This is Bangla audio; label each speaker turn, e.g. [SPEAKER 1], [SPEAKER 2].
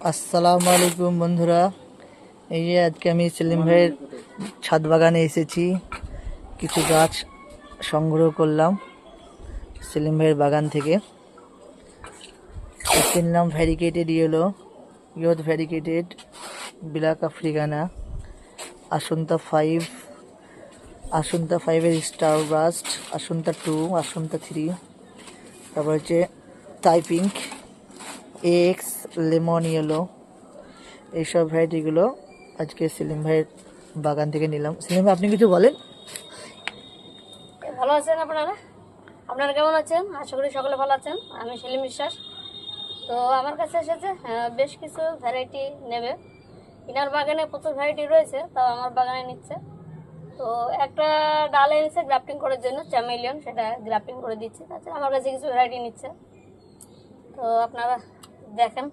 [SPEAKER 1] আসসালামু আলাইকুম বন্ধুরা, এই যে আজকে আমি সেলিম ভাইয়ের ছাদ বাগানে এসেছি। কিছু গাছ সংগ্রহ করলাম সেলিম ভাইয়ের বাগান থেকে। কিনলাম ভ্যারিকেটেড ইয়ত ভ্যারিকেটেড ব্ল্যাক আফ্রিকানা, আসন্তা 5 এর স্টার ব্রাস্ট, আসন্তা 2, আসন্তা 3, তারপর হচ্ছে টাইপিঙ্ক, এক্স, লেমন ইয়েলো। এইসব ভ্যারাইটিগুলো আজকে সেলিম ভাইয়ের বাগান থেকে নিলাম। সেলিম ভাই, আপনি কিছু বলেন।
[SPEAKER 2] ভালো আছেন আপনারা? আপনারা কেমন আছেন? আশা করি সকলে ভালো আছেন। আমি সেলিম বিশ্বাস। তো আমার কাছে এসেছে বেশ কিছু ভ্যারাইটি নেবে। ইনার বাগানে প্রচুর ভ্যারাইটি রয়েছে, তাও আমার বাগানে নিচ্ছে। তো একটা ডালে এনেছে গ্রাফটিং করার জন্য, চ্যামেলিয়ন, সেটা গ্রাফটিং করে দিচ্ছি। তাছাড়া আমার কাছে কিছু ভ্যারাইটি নিচ্ছে। তো আপনারা দেখেন।